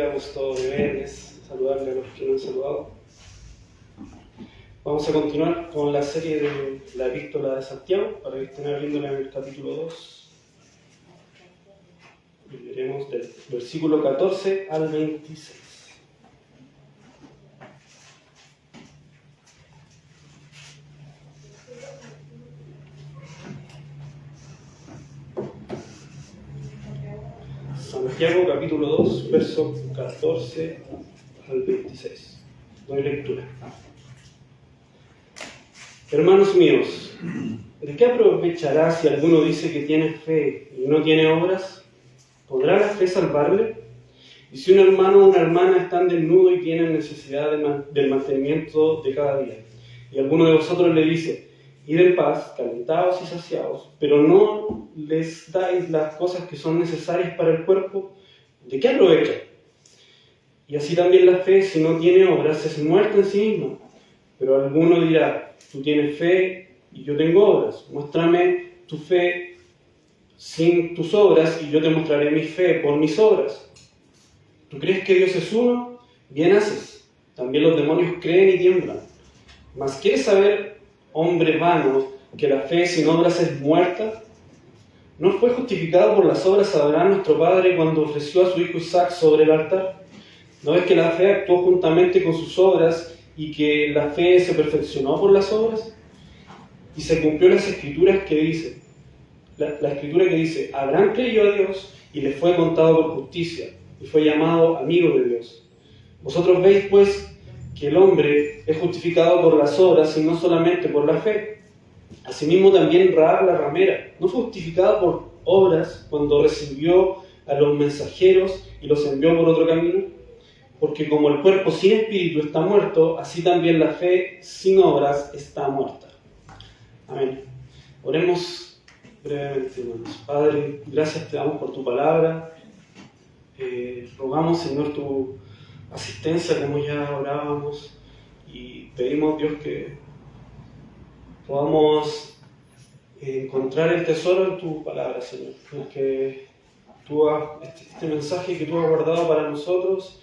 bendiga, gusto de verles, saludarle a los que no han saludado. Vamos a continuar con la serie de la Epístola de Santiago, para que estén abriéndola en el capítulo 2. Y veremos del versículo 14 al 26. Santiago capítulo 2, verso 14 al 26. Doy lectura. Hermanos míos, ¿de qué aprovechará si alguno dice que tiene fe y no tiene obras? ¿Podrá la fe salvarle? Y si un hermano o una hermana están desnudos y tienen necesidad del mantenimiento de cada día, y alguno de vosotros le dice, id en paz, calentados y saciados, pero no les dais las cosas que son necesarias para el cuerpo, ¿de qué aprovecha? Y así también la fe, si no tiene obras, es muerta en sí misma. Pero alguno dirá, tú tienes fe y yo tengo obras. Muéstrame tu fe sin tus obras y yo te mostraré mi fe por mis obras. ¿Tú crees que Dios es uno? Bien haces. También los demonios creen y tiemblan. Mas ¿quieres saber, hombre vano, que la fe sin obras es muerta? ¿No fue justificado por las obras Abraham nuestro padre cuando ofreció a su hijo Isaac sobre el altar? ¿No ves que la fe actuó juntamente con sus obras y que la fe se perfeccionó por las obras? Y se cumplió las escrituras que dice, la escritura que dice, Abraham creyó a Dios y le fue contado por justicia y fue llamado amigo de Dios. Vosotros veis pues que el hombre es justificado por las obras y no solamente por la fe. Asimismo también Rahab la ramera no fue justificada por obras cuando recibió a los mensajeros y los envió por otro camino, porque como el cuerpo sin espíritu está muerto, así también la fe sin obras está muerta. Amén. Oremos brevemente, hermanos. Padre, gracias te damos por tu palabra. Rogamos, Señor, tu asistencia como ya orábamos y pedimos, Dios, que podamos encontrar el tesoro en tu palabra, Señor. Que este mensaje que tú has guardado para nosotros,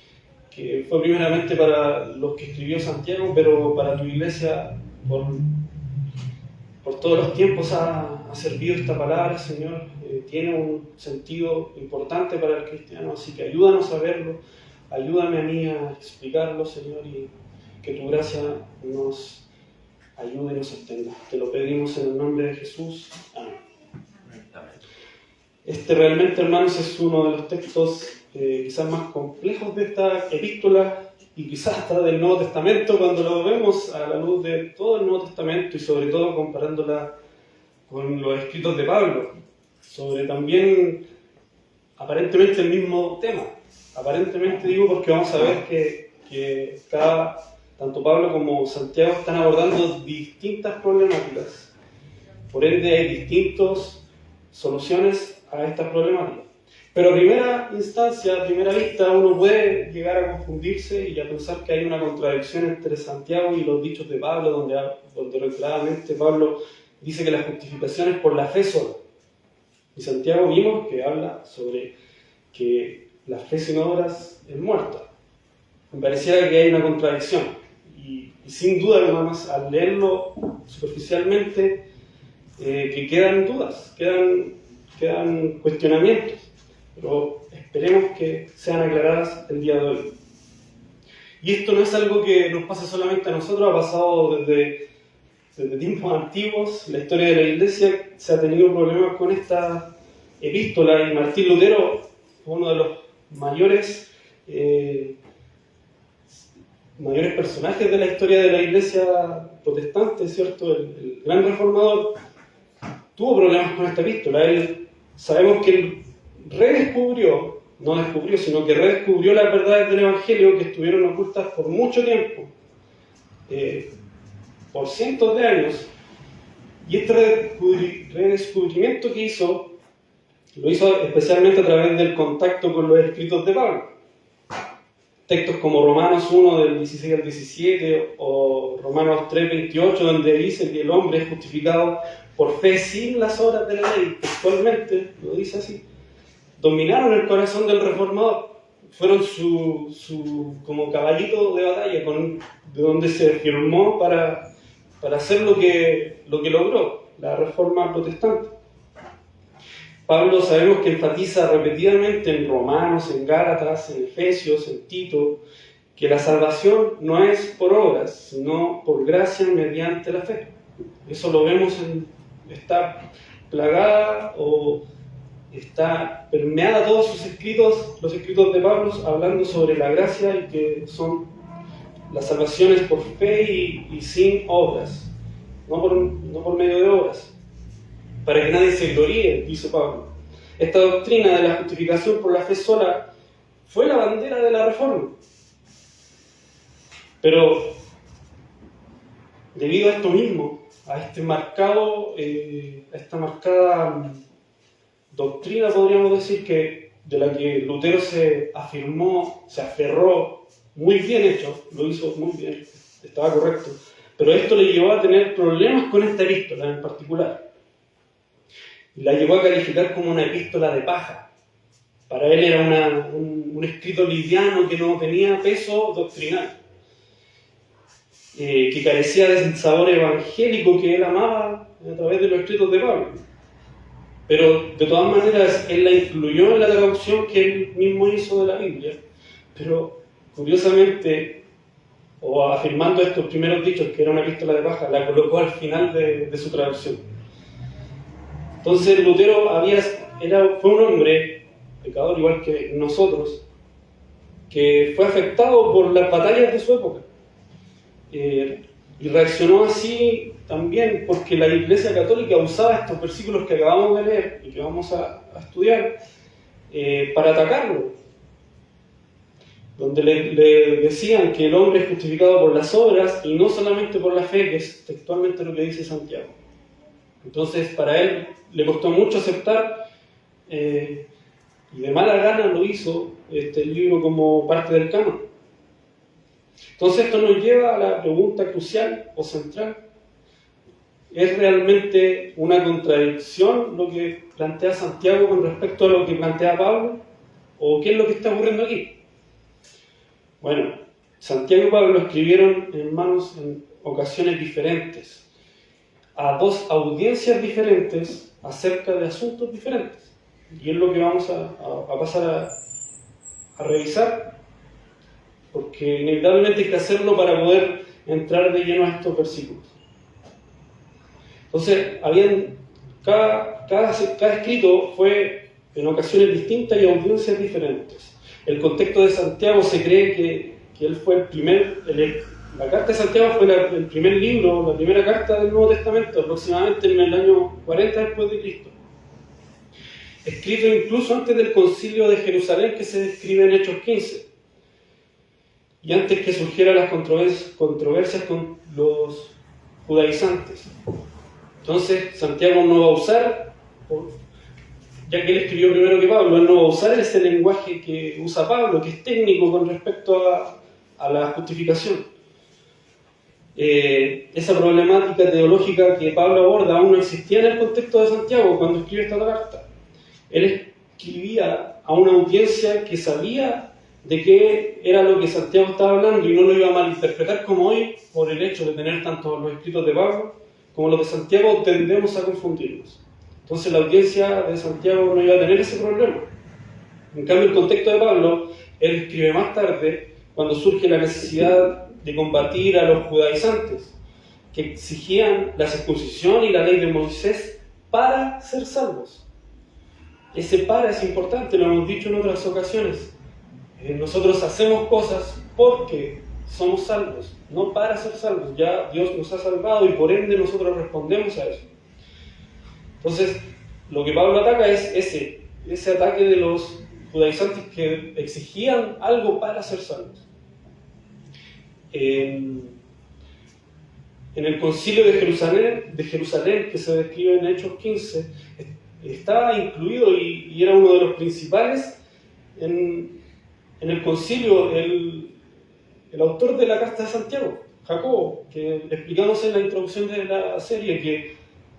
que fue primeramente para los que escribió Santiago, pero para tu iglesia por todos los tiempos ha servido esta palabra, Señor. Tiene un sentido importante para el cristiano, así que ayúdanos a verlo, ayúdame a mí a explicarlo, Señor, y que tu gracia nos ayude y nos sostenga. Te lo pedimos en el nombre de Jesús. Amén. Este realmente, hermanos, es uno de los textos quizás más complejos de esta epístola y quizás hasta del Nuevo Testamento cuando lo vemos a la luz de todo el Nuevo Testamento y sobre todo comparándola con los escritos de Pablo, sobre también aparentemente el mismo tema. Aparentemente digo porque vamos a ver que tanto Pablo como Santiago están abordando distintas problemáticas. Por ende hay distintas soluciones a estas problemáticas. Pero a primera instancia, a primera vista, uno puede llegar a confundirse y a pensar que hay una contradicción entre Santiago y los dichos de Pablo, donde reiteradamente Pablo dice que la justificación es por la fe sola. Y Santiago vimos que habla sobre que la fe sin obras es muerta. Me parecía que hay una contradicción. Y sin duda, hermanos, al leerlo superficialmente, que quedan dudas, quedan cuestionamientos. Pero esperemos que sean aclaradas el día de hoy. Y esto no es algo que nos pasa solamente a nosotros, ha pasado desde tiempos antiguos. La historia de la Iglesia se ha tenido problemas con esta epístola y Martín Lutero fue uno de los mayores personajes de la historia de la Iglesia protestante, ¿cierto? El gran reformador tuvo problemas con esta epístola. Sabemos que él sino que redescubrió las verdades del Evangelio que estuvieron ocultas por mucho tiempo, por cientos de años. Y este redescubrimiento que lo hizo especialmente a través del contacto con los escritos de Pablo. Textos como Romanos 1 del 16 al 17 o Romanos 3, 28, donde dice que el hombre es justificado por fe sin las obras de la ley. Actualmente lo dice así. Dominaron el corazón del reformador. fueron su como caballito de batalla, de donde se firmó para hacer lo que logró, la Reforma Protestante. Pablo sabemos que enfatiza repetidamente en Romanos, en Gálatas, en Efesios, en Tito, que la salvación no es por obras, sino por gracia mediante la fe. Eso lo vemos está plagada o está permeada todos sus escritos, los escritos de Pablo, hablando sobre la gracia y que son las salvaciones por fe y sin obras, no por medio de obras, para que nadie se gloríe, dice Pablo. Esta doctrina de la justificación por la fe sola fue la bandera de la Reforma. Pero debido a esto mismo, a esta marcada doctrina, podríamos decir, de la que Lutero se aferró muy bien hecho, lo hizo muy bien, estaba correcto, pero esto le llevó a tener problemas con esta epístola en particular. La llevó a calificar como una epístola de paja. Para él era un escrito liviano que no tenía peso doctrinal, que carecía de ese sabor evangélico que él amaba a través de los escritos de Pablo. Pero de todas maneras él la incluyó en la traducción que él mismo hizo de la Biblia. Pero curiosamente, o afirmando estos primeros dichos que era una epístola de paja, la colocó al final de su traducción. Entonces Lutero fue un hombre, pecador igual que nosotros, que fue afectado por las batallas de su época. Y reaccionó así también porque la Iglesia Católica usaba estos versículos que acabamos de leer y que vamos a estudiar para atacarlo, donde le decían que el hombre es justificado por las obras y no solamente por la fe, que es textualmente lo que dice Santiago. Entonces para él le costó mucho aceptar y de mala gana lo hizo este libro como parte del canon. Entonces esto nos lleva a la pregunta crucial o central: ¿es realmente una contradicción lo que plantea Santiago con respecto a lo que plantea Pablo? ¿O qué es lo que está ocurriendo aquí? Bueno, Santiago y Pablo escribieron en ocasiones diferentes, a dos audiencias diferentes acerca de asuntos diferentes. Y es lo que vamos a pasar a revisar, porque inevitablemente hay que hacerlo para poder entrar de lleno a estos versículos. Entonces, cada escrito fue en ocasiones distintas y audiencias diferentes. El contexto de Santiago se cree que él fue la carta de Santiago fue el primer libro, la primera carta del Nuevo Testamento, aproximadamente en el año 40 después de Cristo. Escrito incluso antes del concilio de Jerusalén que se describe en Hechos 15. Y antes que surgieran las controversias con los judaizantes. Entonces, Santiago no va a usar, ya que él escribió primero que Pablo, él no va a usar ese lenguaje que usa Pablo, que es técnico con respecto a la justificación. Esa problemática teológica que Pablo aborda aún no existía en el contexto de Santiago cuando escribe esta carta. Él escribía a una audiencia que sabía de qué era lo que Santiago estaba hablando y no lo iba a malinterpretar como hoy, por el hecho de tener tanto los escritos de Pablo como los de Santiago, tendemos a confundirnos. Entonces la audiencia de Santiago no iba a tener ese problema. En cambio, el contexto de Pablo, él escribe más tarde, cuando surge la necesidad de combatir a los judaizantes, que exigían la circuncisión y la ley de Moisés para ser salvos. Ese para es importante, lo hemos dicho en otras ocasiones. Nosotros hacemos cosas porque somos salvos, no para ser salvos. Ya Dios nos ha salvado y por ende nosotros respondemos a eso. Entonces, lo que Pablo ataca es ese ataque de los judaizantes que exigían algo para ser salvos. En el concilio de Jerusalén, que se describe en Hechos 15, estaba incluido y era uno de los principales en el concilio el autor de la carta de Santiago, Jacobo, que explicamos en la introducción de la serie, que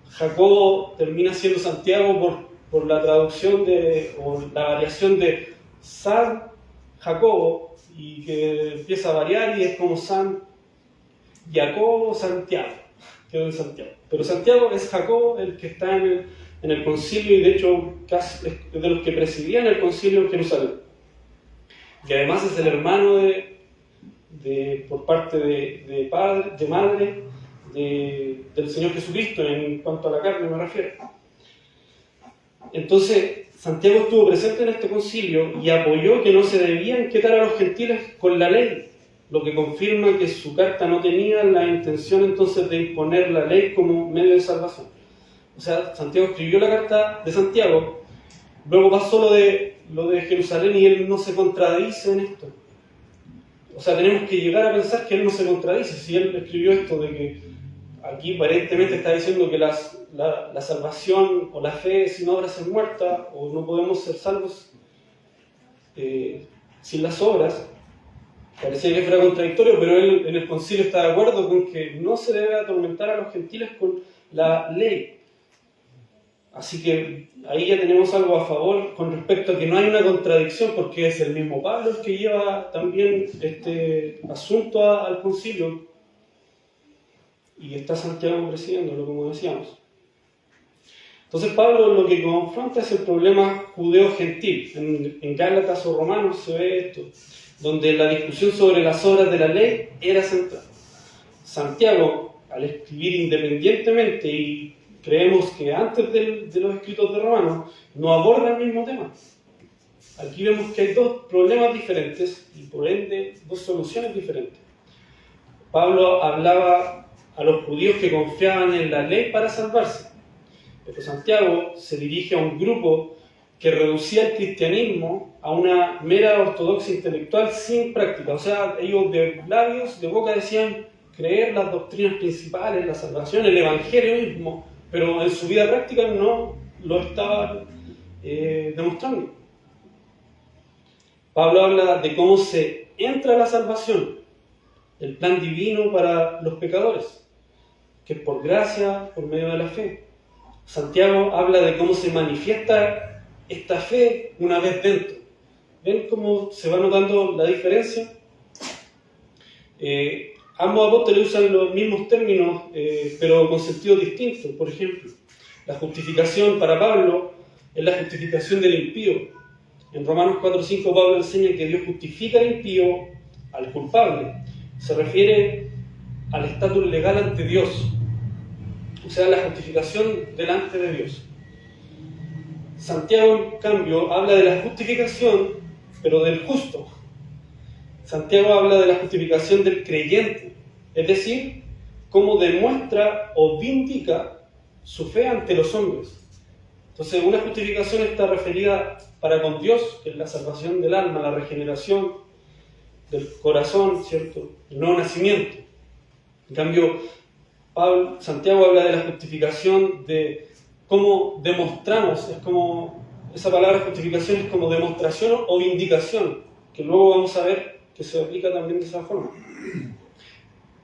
Jacobo termina siendo Santiago por la traducción o la variación de Sar, Jacobo y que empieza a variar y es como Jacobo, Santiago, quedó en Santiago. Pero Santiago es Jacobo el que está en el concilio y de hecho casi es de los que presidían el concilio en Jerusalén. Y además es el hermano por parte de padre, de madre del Señor Jesucristo, en cuanto a la carne me refiero. Entonces, Santiago estuvo presente en este concilio y apoyó que no se debía inquietar a los gentiles con la ley, lo que confirma que su carta no tenía la intención entonces de imponer la ley como medio de salvación. O sea, Santiago escribió la carta de Santiago, luego pasó lo de Jerusalén y él no se contradice en esto. O sea, tenemos que llegar a pensar que él no se contradice. Si él escribió esto de que aquí aparentemente está diciendo que la salvación o la fe sin obras es muerta, o no podemos ser salvos sin las obras, parecía que fuera contradictorio, pero él en el concilio está de acuerdo con que no se debe atormentar a los gentiles con la ley. Así que ahí ya tenemos algo a favor con respecto a que no hay una contradicción, porque es el mismo Pablo el que lleva también este asunto al concilio y está Santiago presidiéndolo, como decíamos. Entonces Pablo lo que confronta es el problema judeo-gentil. En Gálatas o Romanos se ve esto, donde la discusión sobre las obras de la ley era central. Santiago, al escribir independientemente y creemos que antes de los escritos de Romanos, no aborda el mismo tema. Aquí vemos que hay dos problemas diferentes y por ende dos soluciones diferentes. Pablo hablaba a los judíos que confiaban en la ley para salvarse, pero Santiago se dirige a un grupo que reducía el cristianismo a una mera ortodoxia intelectual sin práctica. O sea, ellos de labios, de boca decían creer las doctrinas principales, la salvación, el evangelio mismo, pero en su vida práctica no lo estaban demostrando. Pablo habla de cómo se entra a la salvación, el plan divino para los pecadores, que es por gracia, por medio de la fe. Santiago habla de cómo se manifiesta esta fe una vez dentro. ¿Ven cómo se va notando la diferencia? Ambos apóstoles usan los mismos términos, pero con sentido distinto. Por ejemplo, la justificación para Pablo es la justificación del impío. En Romanos 4:5 Pablo enseña que Dios justifica al impío, al culpable. Se refiere al estatus legal ante Dios, o sea, la justificación delante de Dios. Santiago, en cambio, habla de la justificación, pero del justo. Santiago habla de la justificación del creyente, es decir, cómo demuestra o vindica su fe ante los hombres. Entonces, una justificación está referida para con Dios, que es la salvación del alma, la regeneración del corazón, ¿cierto? El nuevo nacimiento. En cambio, Santiago habla de la justificación de cómo demostramos, es como, esa palabra justificación es como demostración o vindicación, que luego vamos a ver que se aplica también de esa forma.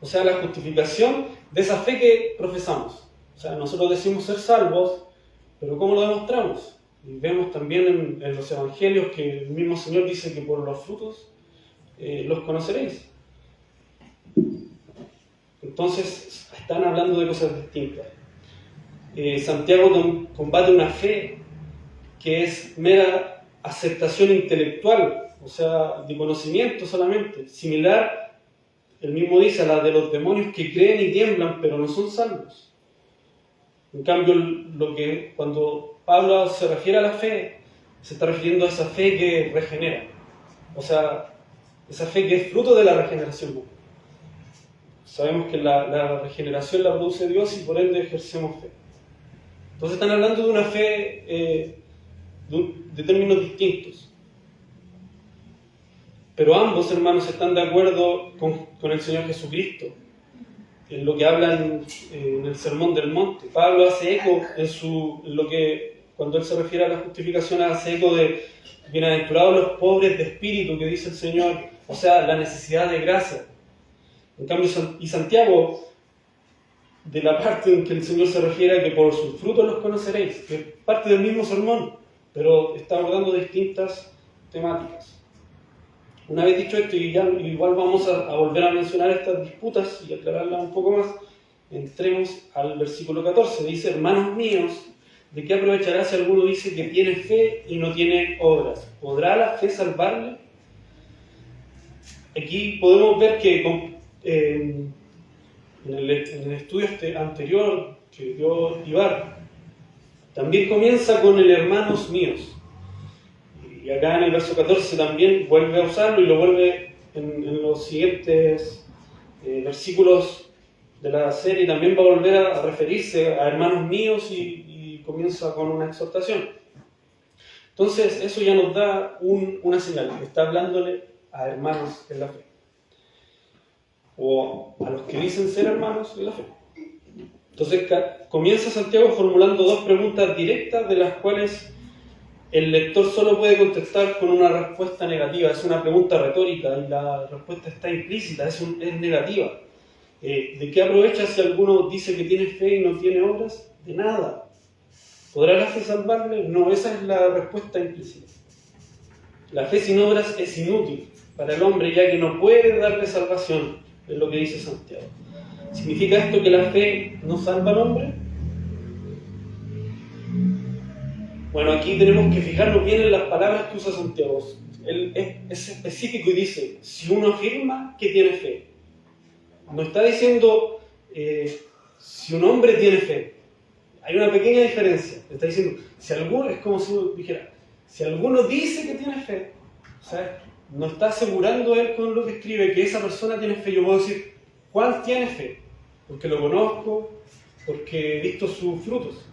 O sea, la justificación de esa fe que profesamos. O sea, nosotros decimos ser salvos, pero ¿cómo lo demostramos? Y vemos también en los evangelios que el mismo Señor dice que por los frutos los conoceréis. Entonces, están hablando de cosas distintas. Santiago combate una fe que es mera aceptación intelectual, o sea, de conocimiento solamente, similar, él mismo dice, a la de los demonios que creen y tiemblan, pero no son salvos. En cambio, cuando Pablo se refiere a la fe, se está refiriendo a esa fe que regenera, o sea, esa fe que es fruto de la regeneración. Sabemos que la regeneración la produce Dios y por ende ejercemos fe. Entonces están hablando de una fe de términos distintos. Pero ambos, hermanos, están de acuerdo con el Señor Jesucristo, en lo que hablan en el Sermón del Monte. Pablo hace eco cuando él se refiere a la justificación, hace eco de bienaventurados los pobres de espíritu, que dice el Señor, o sea, la necesidad de gracia. En cambio, y Santiago, de la parte en que el Señor se refiere a que por sus frutos los conoceréis, que es parte del mismo sermón, pero está abordando distintas temáticas. Una vez dicho esto, y ya igual vamos a volver a mencionar estas disputas y aclararlas un poco más, entremos al versículo 14. Dice: hermanos míos, ¿de qué aprovechará si alguno dice que tiene fe y no tiene obras? ¿Podrá la fe salvarle? Aquí podemos ver que en el estudio anterior que dio Ibar, también comienza con el hermanos míos. Y acá en el verso 14 también vuelve a usarlo y lo vuelve en los siguientes versículos de la serie. También va a volver a referirse a hermanos míos y comienza con una exhortación. Entonces eso ya nos da una señal. Está hablándole a hermanos en la fe. O a los que dicen ser hermanos en la fe. Entonces comienza Santiago formulando dos preguntas directas de las cuales el lector solo puede contestar con una respuesta negativa. Es una pregunta retórica y la respuesta está implícita, es negativa. ¿De qué aprovecha si alguno dice que tiene fe y no tiene obras? De nada. ¿Podrá la fe salvarle? No, esa es la respuesta implícita. La fe sin obras es inútil para el hombre, ya que no puede darle salvación, es lo que dice Santiago. ¿Significa esto que la fe no salva al hombre? Bueno, aquí tenemos que fijarnos bien en las palabras que usa Santiago. Él es específico y dice: si uno afirma que tiene fe. No está diciendo si un hombre tiene fe. Hay una pequeña diferencia. Está diciendo, si alguno, es como si dijera, si alguno dice que tiene fe, ¿sabes? No está asegurando él con lo que escribe que esa persona tiene fe. Yo puedo decir: Juan tiene fe, porque lo conozco, porque he visto sus frutos.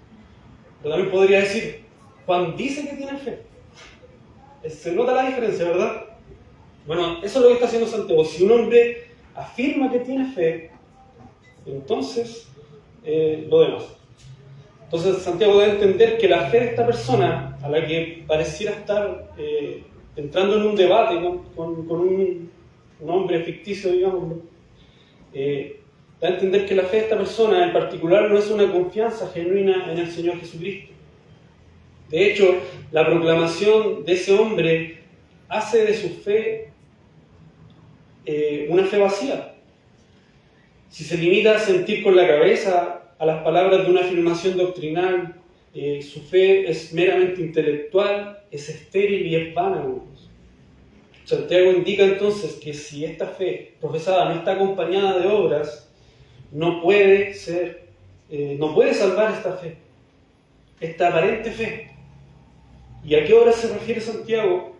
Pero también podría decir: Juan dice que tiene fe. Se nota la diferencia, ¿verdad? Bueno, eso es lo que está haciendo Santiago. Si un hombre afirma que tiene fe, entonces lo demás. Entonces Santiago debe entender que la fe de esta persona, a la que pareciera estar entrando en un debate con un hombre ficticio, digamos, da a entender que la fe de esta persona en particular no es una confianza genuina en el Señor Jesucristo. De hecho, la proclamación de ese hombre hace de su fe una fe vacía. Si se limita a sentir con la cabeza a las palabras de una afirmación doctrinal, su fe es meramente intelectual, es estéril y es vana. Santiago indica entonces que si esta fe profesada no está acompañada de obras, no puede salvar esta fe, esta aparente fe. ¿Y a qué obras se refiere Santiago?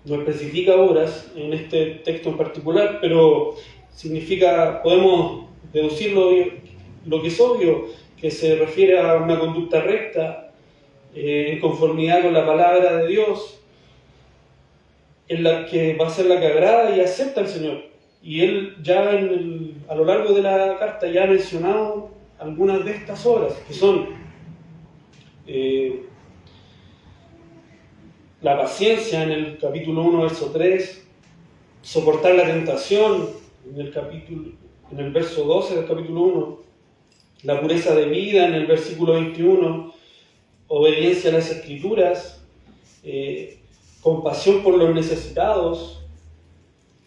No especifica obras en este texto en particular, pero podemos deducir lo que es obvio, que se refiere a una conducta recta, en conformidad con la palabra de Dios, en la que va a ser la que agrada y acepta al Señor. Y él ya a lo largo de la carta ya ha mencionado algunas de estas obras, que son la paciencia en el capítulo 1, verso 3, soportar la tentación en el verso 12 del capítulo 1, la pureza de vida en el versículo 21, obediencia a las Escrituras, compasión por los necesitados,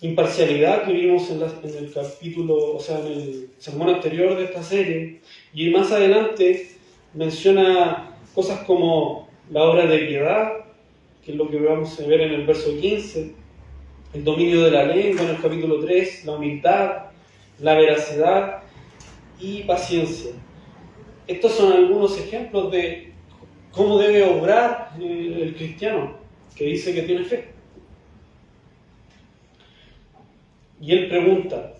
imparcialidad que vimos en el capítulo, o sea, en el sermón anterior de esta serie, y más adelante menciona cosas como la obra de piedad, que es lo que vamos a ver en el verso 15, el dominio de la lengua en el capítulo 3, la humildad, la veracidad y paciencia. Estos son algunos ejemplos de cómo debe obrar el cristiano que dice que tiene fe. Y él pregunta,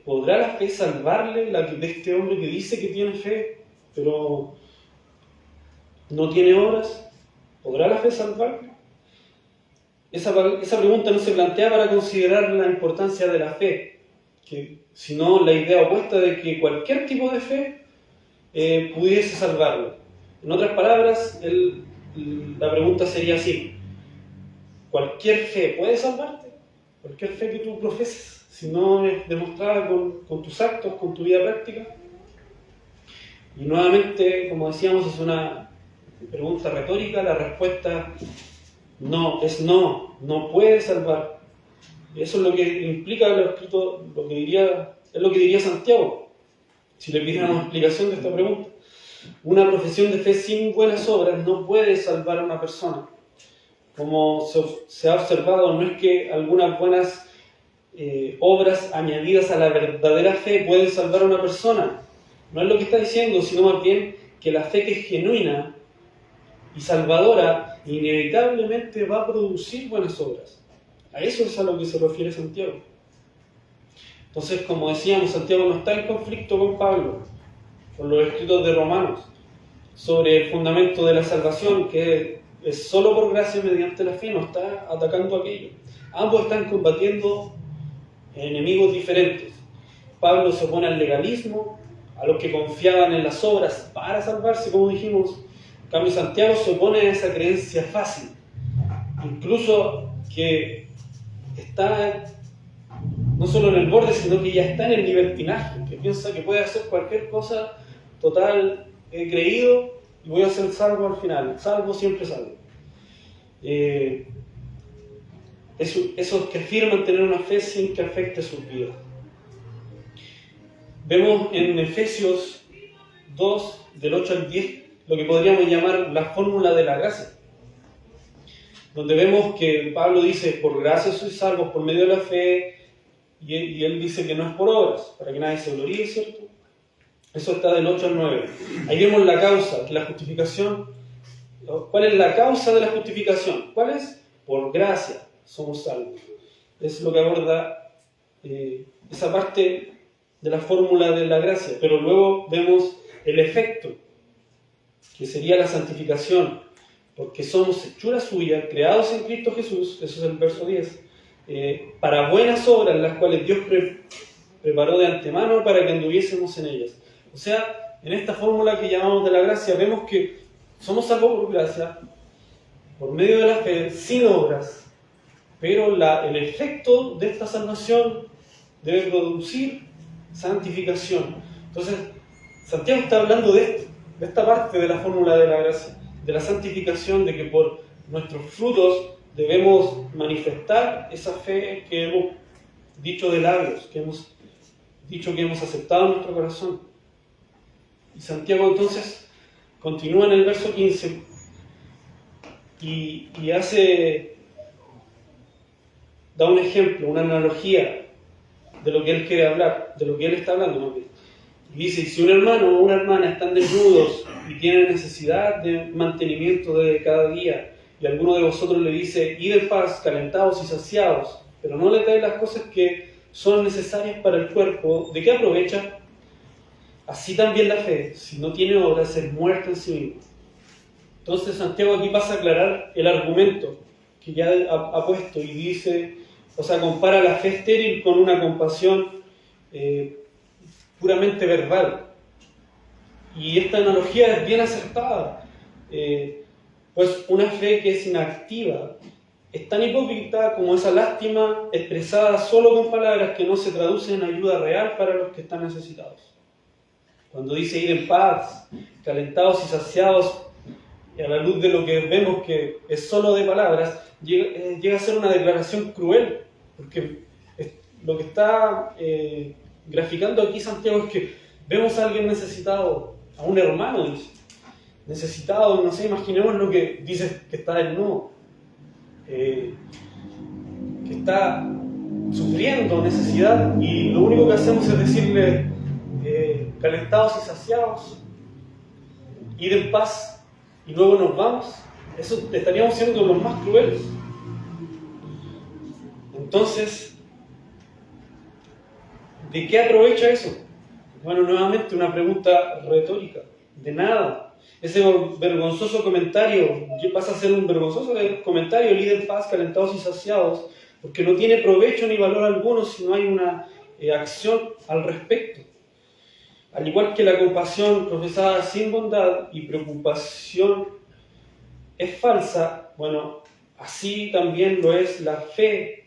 ¿podrá la fe salvarle de este hombre que dice que tiene fe, pero no tiene obras? ¿Podrá la fe salvarle? Esa pregunta no se plantea para considerar la importancia de la fe, sino la idea opuesta de que cualquier tipo de fe pudiese salvarlo. En otras palabras, la pregunta sería así: ¿cualquier fe puede salvarte? ¿Cualquier fe que tú profeses, si no es demostrada con tus actos, con tu vida práctica? Y nuevamente, como decíamos, es una pregunta retórica. La respuesta no puede salvar. Eso es lo que implica lo escrito, es lo que diría Santiago, si le pidiéramos explicación de esta pregunta. Una profesión de fe sin buenas obras no puede salvar a una persona. Como se ha observado, no es que algunas buenas obras añadidas a la verdadera fe pueden salvar a una persona. No es lo que está diciendo, sino más bien que la fe que es genuina y salvadora inevitablemente va a producir buenas obras. A eso es a lo que se refiere Santiago. Entonces, como decíamos, Santiago no está en conflicto con Pablo, con los escritos de Romanos, sobre el fundamento de la salvación, que es solo por gracia mediante la fe, no está atacando aquello. Ambos están combatiendo enemigos diferentes. Pablo se opone al legalismo, a los que confiaban en las obras para salvarse, como dijimos. En cambio, Santiago se opone a esa creencia fácil, incluso que está no solo en el borde, sino que ya está en el libertinaje, que piensa que puede hacer cualquier cosa. Total, he creído y voy a ser salvo al final. Salvo, siempre salvo. Esos que afirman tener una fe sin que afecte sus vidas. Vemos en Efesios 2, del 8 al 10, lo que podríamos llamar la fórmula de la gracia, donde vemos que Pablo dice: por gracia sois salvos por medio de la fe, y él dice que no es por obras, para que nadie se gloríe, ¿cierto? Eso está del 8 al 9. Ahí vemos la causa, que la justificación. ¿Cuál es la causa de la justificación? ¿Cuál es? Por gracia somos salvos. Es lo que aborda esa parte de la fórmula de la gracia. Pero luego vemos el efecto, que sería la santificación, porque somos hechura suya, creados en Cristo Jesús, eso es el verso 10, para buenas obras, las cuales Dios preparó de antemano para que anduviésemos en ellas. O sea, en esta fórmula que llamamos de la gracia, vemos que somos salvos por gracia, por medio de la fe, sin obras, pero el efecto de esta salvación debe producir santificación. Entonces, Santiago está hablando de esta parte de la fórmula de la gracia, de la santificación, de que por nuestros frutos debemos manifestar esa fe que hemos dicho de labios, que hemos dicho que hemos aceptado en nuestro corazón. Y Santiago entonces continúa en el verso 15 y da un ejemplo, una analogía de lo que él quiere hablar, de lo que él está hablando más bien. Y dice: si un hermano o una hermana están desnudos y tienen necesidad de mantenimiento de cada día, y alguno de vosotros le dice: id en paz, calentados y saciados, pero no les dais las cosas que son necesarias para el cuerpo, ¿de qué aprovecha? Así también la fe, si no tiene obras, es muerta en sí misma. Entonces Santiago aquí pasa a aclarar el argumento que ya ha puesto y dice, o sea, compara la fe estéril con una compasión puramente verbal. Y esta analogía es bien acertada, pues una fe que es inactiva es tan hipócrita como esa lástima expresada solo con palabras que no se traducen en ayuda real para los que están necesitados. Cuando dice ir en paz, calentados y saciados, y a la luz de lo que vemos que es solo de palabras, llega a ser una declaración cruel, porque lo que está graficando aquí Santiago es que vemos a alguien necesitado, a un hermano, dice, necesitado, no sé, imaginemos lo que dice que está desnudo, que está sufriendo necesidad, y lo único que hacemos es decirle calentados y saciados, ir en paz, y luego nos vamos. Eso estaríamos siendo los más crueles. Entonces, ¿de qué aprovecha eso? Bueno, nuevamente una pregunta retórica. De nada. Ese vergonzoso comentario pasa a ser un vergonzoso comentario: id en paz, calentados y saciados, porque no tiene provecho ni valor alguno si no hay una acción al respecto. Al igual que la compasión profesada sin bondad y preocupación es falsa, bueno, así también lo es la fe,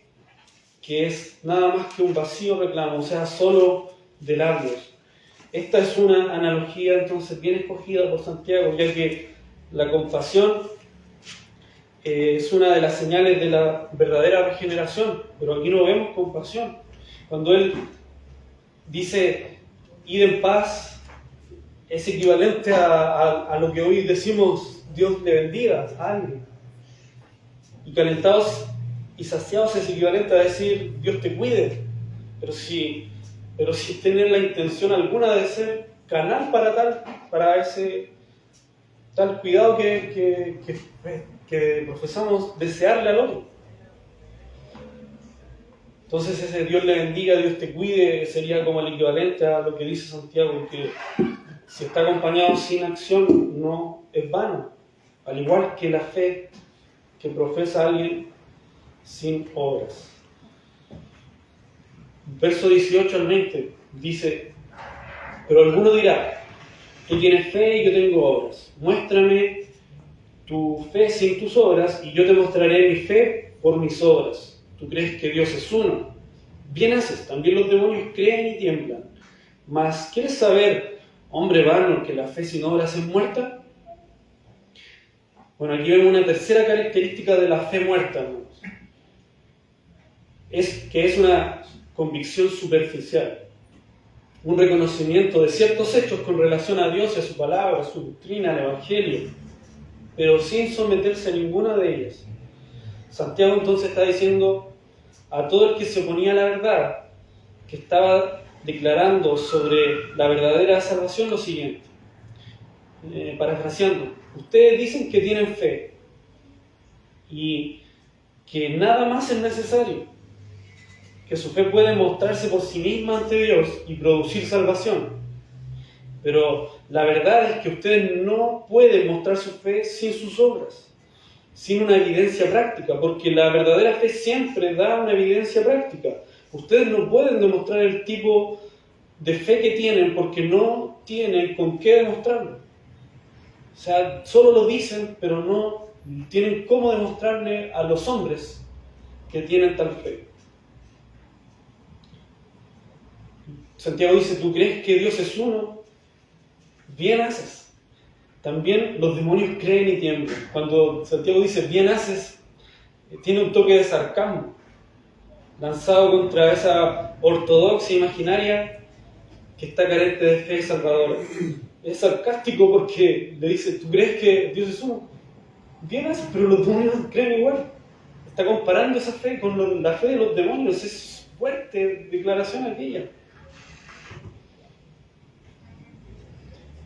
que es nada más que un vacío reclamo, o sea, solo de labios. Esta es una analogía entonces bien escogida por Santiago, ya que la compasión es una de las señales de la verdadera regeneración, pero aquí no vemos compasión. Cuando Él dice, id en paz, es equivalente a lo que hoy decimos, Dios le bendiga a alguien. Y calentados y saciados es equivalente a decir, Dios te cuide. Pero si tener la intención alguna de ser canal para ese tal cuidado que profesamos desearle al otro. Entonces ese Dios le bendiga, Dios te cuide, sería como el equivalente a lo que dice Santiago, que si está acompañado sin acción no es vano, al igual que la fe que profesa alguien sin obras. Verso 18 al 20 dice, pero alguno dirá, tú tienes fe y yo tengo obras, muéstrame tu fe sin tus obras y yo te mostraré mi fe por mis obras. Tú crees que Dios es uno, bien haces, también los demonios creen y tiemblan. Mas, ¿quieres saber, hombre vano, que la fe sin obras es muerta? Bueno, aquí vemos una tercera característica de la fe muerta, hermanos. Es una convicción superficial, un reconocimiento de ciertos hechos con relación a Dios y a su palabra, a su doctrina, al Evangelio, pero sin someterse a ninguna de ellas. Santiago entonces está diciendo a todo el que se oponía a la verdad, que estaba declarando sobre la verdadera salvación lo siguiente, parafraseando, ustedes dicen que tienen fe y que nada más es necesario, que su fe puede mostrarse por sí misma ante Dios y producir salvación. Pero la verdad es que ustedes no pueden mostrar su fe sin sus obras, sin una evidencia práctica, porque la verdadera fe siempre da una evidencia práctica. Ustedes no pueden demostrar el tipo de fe que tienen porque no tienen con qué demostrarlo. O sea, solo lo dicen, pero no tienen cómo demostrarle a los hombres que tienen tal fe. Santiago dice, ¿tú crees que Dios es uno? Bien haces. También los demonios creen y tiemblan. Cuando Santiago dice, bien haces, tiene un toque de sarcasmo, lanzado contra esa ortodoxia imaginaria que está carente de fe salvadora. Es sarcástico porque le dice, ¿tú crees que Dios es uno? Bien haces, pero los demonios creen igual. Está comparando esa fe con la fe de los demonios. Es fuerte declaración aquella.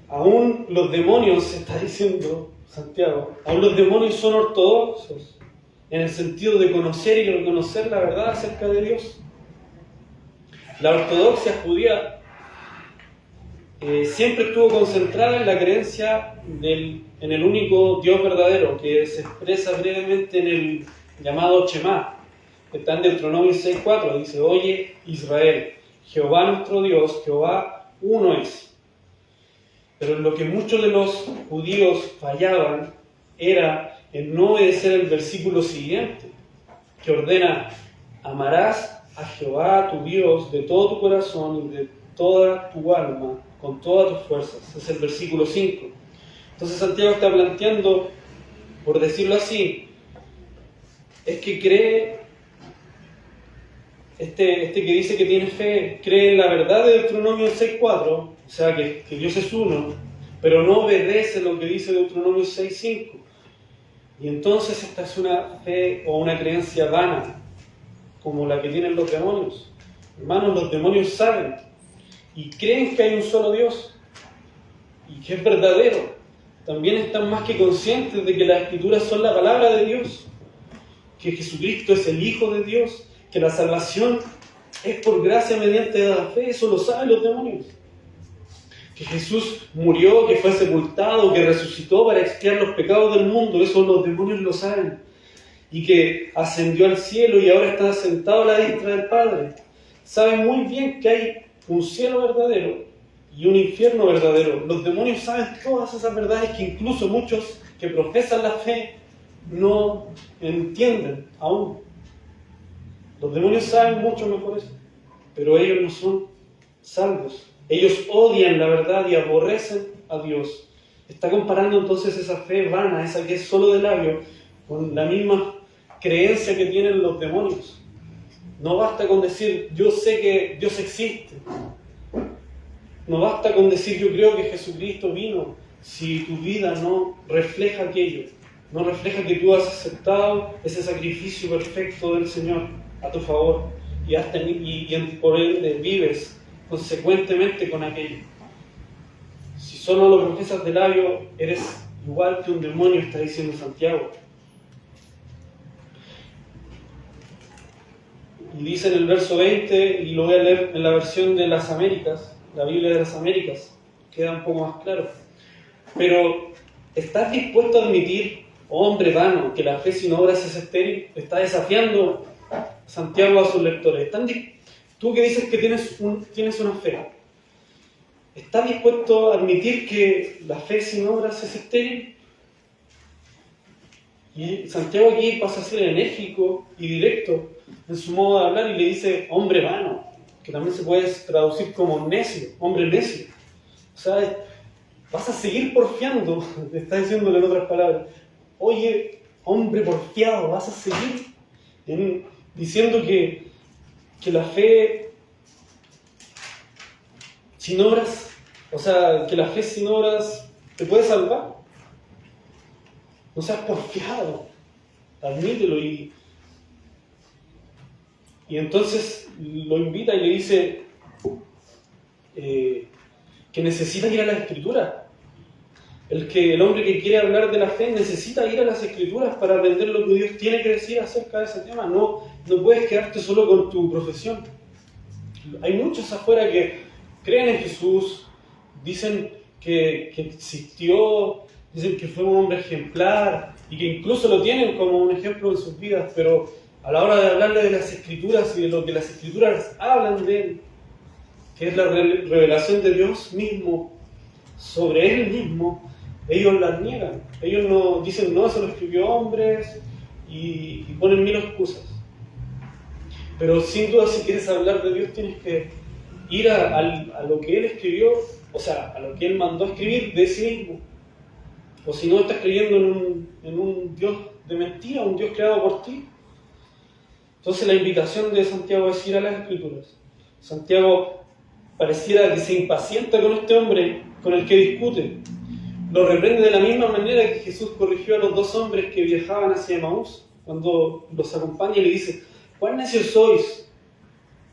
Aún los demonios, está diciendo Santiago, aún los demonios son ortodoxos en el sentido de conocer y reconocer la verdad acerca de Dios. La ortodoxia judía siempre estuvo concentrada en la creencia en el único Dios verdadero, que se expresa brevemente en el llamado Shema, que está en Deuteronomio 6:4, dice, oye Israel, Jehová nuestro Dios, Jehová uno es. Pero en lo que muchos de los judíos fallaban era en no obedecer el versículo siguiente, que ordena, amarás a Jehová tu Dios de todo tu corazón y de toda tu alma, con todas tus fuerzas. Es el versículo 5. Entonces Santiago está planteando, por decirlo así, es que cree, este que dice que tiene fe, cree en la verdad de Deuteronomio 6:4, o sea que Dios es uno, pero no obedece lo que dice Deuteronomio 6:5. Y entonces esta es una fe o una creencia vana, como la que tienen los demonios. Hermanos, los demonios saben y creen que hay un solo Dios y que es verdadero. También están más que conscientes de que las Escrituras son la palabra de Dios, que Jesucristo es el Hijo de Dios, que la salvación es por gracia mediante la fe. Eso lo saben los demonios. Que Jesús murió, que fue sepultado, que resucitó para expiar los pecados del mundo, eso los demonios lo saben. Y que ascendió al cielo y ahora está sentado a la diestra del Padre. Saben muy bien que hay un cielo verdadero y un infierno verdadero. Los demonios saben todas esas verdades que incluso muchos que profesan la fe no entienden aún. Los demonios saben mucho mejor eso, pero ellos no son salvos. Ellos odian la verdad y aborrecen a Dios. Está comparando entonces esa fe vana, esa que es solo de labio, con la misma creencia que tienen los demonios. No basta con decir, yo sé que Dios existe. No basta con decir, yo creo que Jesucristo vino, si tu vida no refleja aquello, no refleja que tú has aceptado ese sacrificio perfecto del Señor a tu favor y por ende vives consecuentemente con aquello. Si solo lo profesas de labio, eres igual que un demonio, está diciendo Santiago. Y dice en el verso 20, y lo voy a leer en la versión de las Américas, la Biblia de las Américas, queda un poco más claro. Pero, ¿estás dispuesto a admitir, hombre vano, que la fe sin obras es estéril? Está desafiando Santiago a sus lectores. Tú que dices que tienes una fe, ¿estás dispuesto a admitir que la fe sin obras es estéril? Y Santiago aquí pasa a ser enérgico y directo en su modo de hablar y le dice hombre vano, que también se puede traducir como necio, hombre necio. O sea, vas a seguir porfiando, te está diciéndole en otras palabras. Oye, hombre porfiado, vas a seguir diciendo que la fe sin obras, o sea, que la fe sin obras te puede salvar. No seas porfiado, admítelo. Y entonces lo invita y le dice que necesita ir a las Escrituras. El hombre que quiere hablar de la fe necesita ir a las Escrituras para aprender lo que Dios tiene que decir acerca de ese tema. No puedes quedarte solo con tu profesión. Hay muchos afuera que creen en Jesús, dicen que existió, dicen que fue un hombre ejemplar y que incluso lo tienen como un ejemplo en sus vidas, pero a la hora de hablarle de las Escrituras y de lo que las Escrituras hablan de él, que es la revelación de Dios mismo sobre él mismo, ellos las niegan. Ellos no dicen, no, eso lo escribió hombres y ponen mil excusas. Pero sin duda, si quieres hablar de Dios, tienes que ir a lo que Él escribió, o sea, a lo que Él mandó a escribir de sí mismo. O si no, estás creyendo en un Dios de mentira, un Dios creado por ti. Entonces la invitación de Santiago es ir a las Escrituras. Santiago pareciera que se impacienta con este hombre con el que discute. Lo reprende de la misma manera que Jesús corrigió a los dos hombres que viajaban hacia Emaús, cuando los acompaña y le dice, ¿cuán necios sois?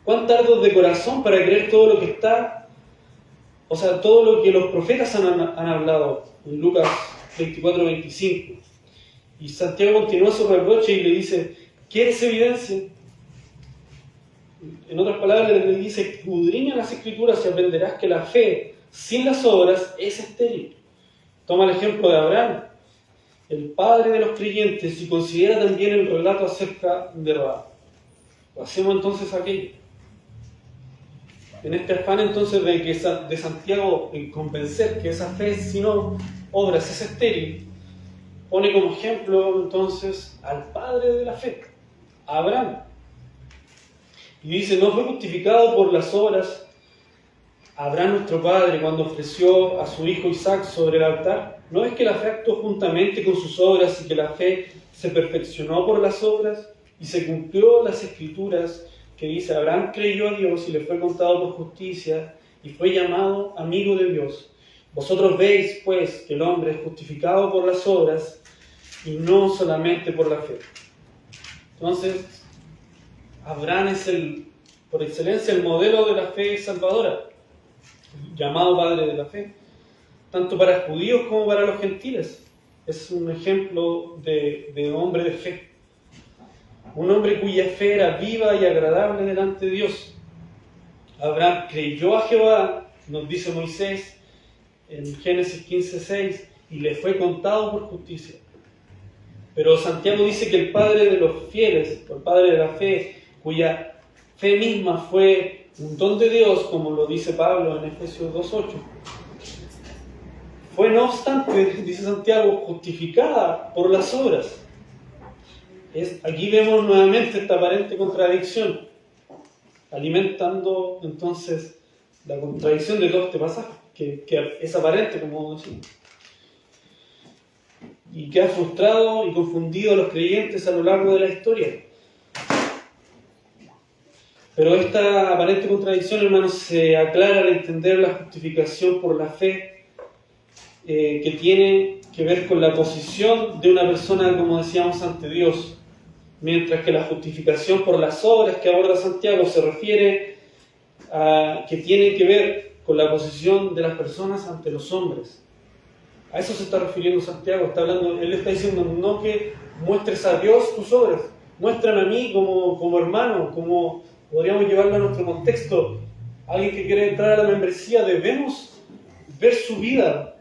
¿Cuán tardos de corazón para creer todo lo que está? O sea, todo lo que los profetas han hablado en Lucas 24-25. Y Santiago continúa su reproche y le dice, ¿quieres evidencia? En otras palabras le dice, escudriña las Escrituras y aprenderás que la fe sin las obras es estéril. Toma el ejemplo de Abraham, el padre de los creyentes, y considera también el relato acerca de Rahab. Hacemos entonces aquello. En este afán entonces de Santiago en convencer que esa fe sin obras es estéril, pone como ejemplo entonces al padre de la fe, a Abraham. Y dice, no fue justificado por las obras Abraham nuestro padre cuando ofreció a su hijo Isaac sobre el altar. ¿No es que la fe actuó juntamente con sus obras y que la fe se perfeccionó por las obras? Y se cumplió las Escrituras que dice, Abraham creyó a Dios y le fue contado por justicia y fue llamado amigo de Dios. Vosotros veis, pues, que el hombre es justificado por las obras y no solamente por la fe. Entonces, Abraham es por excelencia el modelo de la fe salvadora, llamado padre de la fe, tanto para judíos como para los gentiles. Es un ejemplo de hombre de fe. Un hombre cuya fe era viva y agradable delante de Dios. Abraham creyó a Jehová, nos dice Moisés en Génesis 15:6, y le fue contado por justicia. Pero Santiago dice que el padre de los fieles, o el padre de la fe, cuya fe misma fue un don de Dios, como lo dice Pablo en Efesios 2:8, fue no obstante, dice Santiago, justificada por las obras. Aquí vemos nuevamente esta aparente contradicción, alimentando entonces la contradicción de todo este pasaje, que es aparente, como decimos. y que ha frustrado y confundido a los creyentes a lo largo de la historia. Pero esta aparente contradicción, hermanos, se aclara al entender la justificación por la fe, que tiene que ver con la posición de una persona, como decíamos, ante Dios, mientras que la justificación por las obras que aborda Santiago se refiere a que tiene que ver con la posición de las personas ante los hombres. A eso se está refiriendo Santiago. Él está diciendo, no que muestres a Dios tus obras, muéstrame a mí como hermano, como podríamos llevarlo a nuestro contexto. Alguien que quiere entrar a la membresía, debemos ver su vida,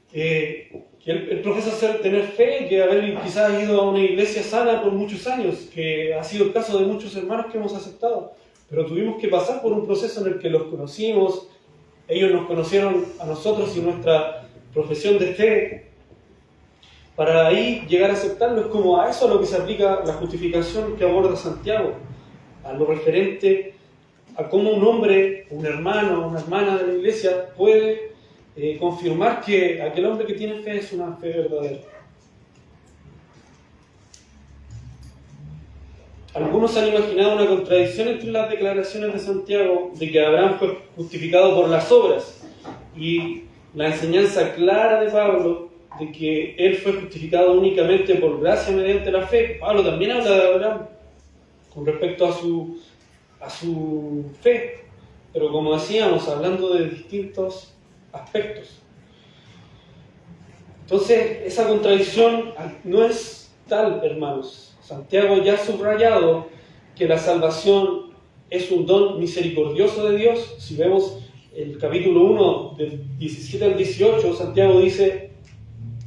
que él profesa tener fe, que haber quizás ido a una iglesia sana por muchos años, que ha sido el caso de muchos hermanos que hemos aceptado, pero tuvimos que pasar por un proceso en el que los conocimos, ellos nos conocieron a nosotros y nuestra profesión de fe, para ahí llegar a aceptarlos. Como a eso a lo que se aplica la justificación que aborda Santiago, a lo referente a cómo un hombre, un hermano, una hermana de la iglesia puede confirmar que aquel hombre que tiene fe es una fe verdadera. Algunos han imaginado una contradicción entre las declaraciones de Santiago de que Abraham fue justificado por las obras y la enseñanza clara de Pablo de que él fue justificado únicamente por gracia mediante la fe. Pablo también habla de Abraham con respecto a su fe, pero como decíamos, hablando de distintos aspectos. Entonces, esa contradicción no es tal, hermanos. Santiago ya ha subrayado que la salvación es un don misericordioso de Dios. Si vemos el capítulo 1, del 17 al 18, Santiago dice: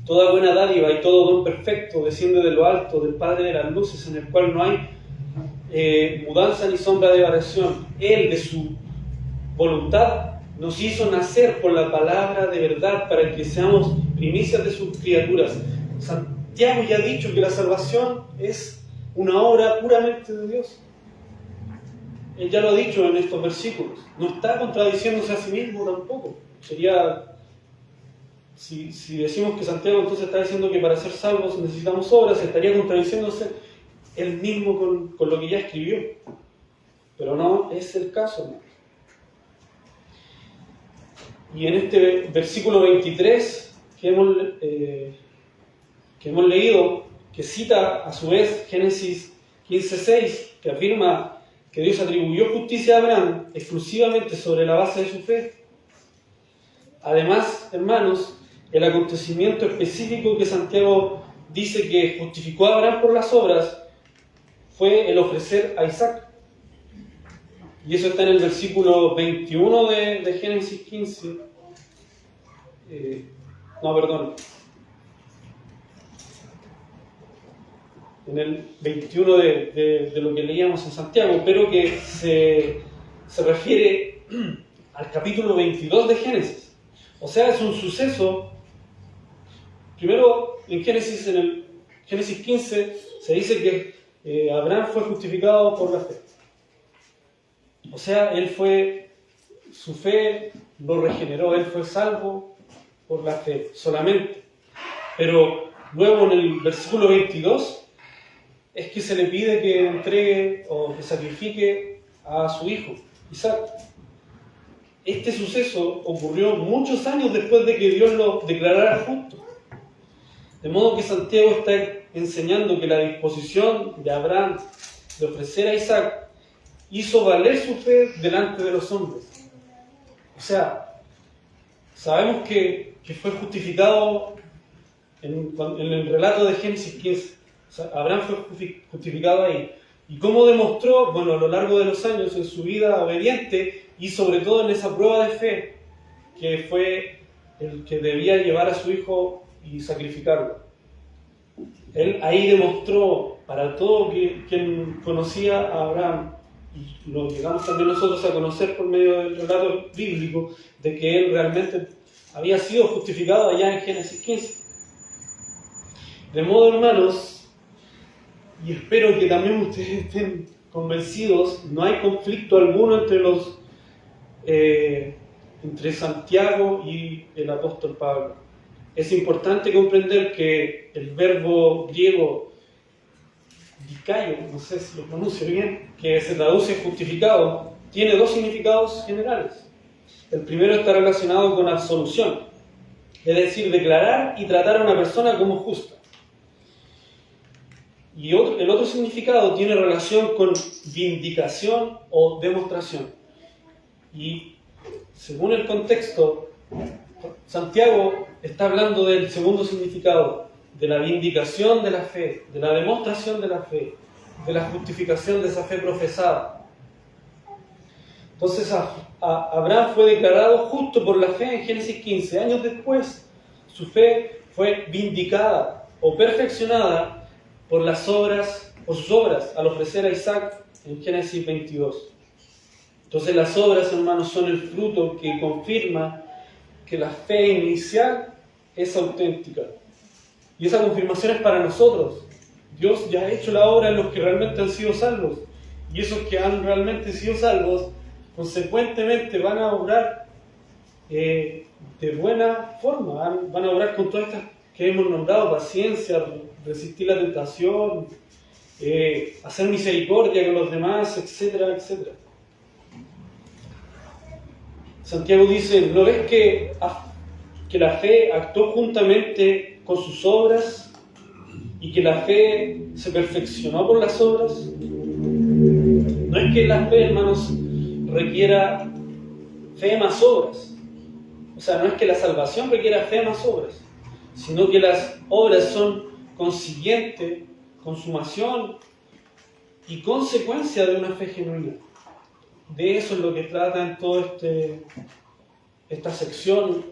toda buena dádiva y todo don perfecto desciende de lo alto, del Padre de las luces, en el cual no hay mudanza ni sombra de variación. Él, de su voluntad, nos hizo nacer por la palabra de verdad para que seamos primicias de sus criaturas. Santiago ya ha dicho que la salvación es una obra puramente de Dios. Él ya lo ha dicho en estos versículos. No está contradiciéndose a sí mismo tampoco. Sería, si decimos que Santiago entonces está diciendo que para ser salvos necesitamos obras, estaría contradiciéndose él mismo con lo que ya escribió. Pero no es el caso, ¿no? Y en este versículo 23 que hemos leído, que cita a su vez Génesis 15:6, que afirma que Dios atribuyó justicia a Abraham exclusivamente sobre la base de su fe. Además, hermanos, el acontecimiento específico que Santiago dice que justificó a Abraham por las obras fue el ofrecer a Isaac. Y eso está en el versículo 21 de Génesis 15. En el 21 de lo que leíamos en Santiago, pero que se refiere al capítulo 22 de Génesis. O sea, es un suceso. Primero, en el Génesis 15 se dice que Abraham fue justificado por la fe. O sea, su fe lo regeneró, él fue salvo por la fe solamente. Pero luego en el versículo 22 es que se le pide que entregue o que sacrifique a su hijo, Isaac. Este suceso ocurrió muchos años después de que Dios lo declarara justo. De modo que Santiago está enseñando que la disposición de Abraham de ofrecer a Isaac hizo valer su fe delante de los hombres. O sea, sabemos que fue justificado en el relato de Génesis 15. O sea, Abraham fue justificado ahí. ¿Y cómo demostró? Bueno, a lo largo de los años, en su vida obediente y sobre todo en esa prueba de fe, que fue el que debía llevar a su hijo y sacrificarlo. Él ahí demostró para todo quien conocía a Abraham, y lo llegamos también nosotros a conocer por medio del relato bíblico, de que él realmente había sido justificado allá en Génesis 15. De modo, hermanos, y espero que también ustedes estén convencidos, no hay conflicto alguno entre Santiago y el apóstol Pablo. es importante comprender que el verbo griego dikaio, no sé si lo pronuncio bien, que se traduce justificado, tiene dos significados generales. El primero está relacionado con absolución, es decir, declarar y tratar a una persona como justa. Y el otro significado tiene relación con vindicación o demostración. Y según el contexto, Santiago está hablando del segundo significado, de la vindicación de la fe, de la demostración de la fe, de la justificación de esa fe profesada. Entonces Abraham fue declarado justo por la fe en Génesis 15. Años después, su fe fue vindicada o perfeccionada por sus obras, al ofrecer a Isaac en Génesis 22. Entonces las obras, hermanos, son el fruto que confirma que la fe inicial es auténtica. Y esa confirmación es para nosotros. Dios ya ha hecho la obra en los que realmente han sido salvos. Y esos que han realmente sido salvos, consecuentemente van a obrar de buena forma. Van a obrar con todas estas que hemos nombrado: paciencia, resistir la tentación, hacer misericordia con los demás, etcétera, etcétera. Santiago dice: ¿no ves que la fe actuó juntamente con sus obras y que la fe se perfeccionó por las obras? No es que la fe, hermanos, requiera fe más obras. O sea, no es que la salvación requiera fe más obras, sino que las obras son consiguiente, consumación y consecuencia de una fe genuina. De eso es lo que trata en toda esta sección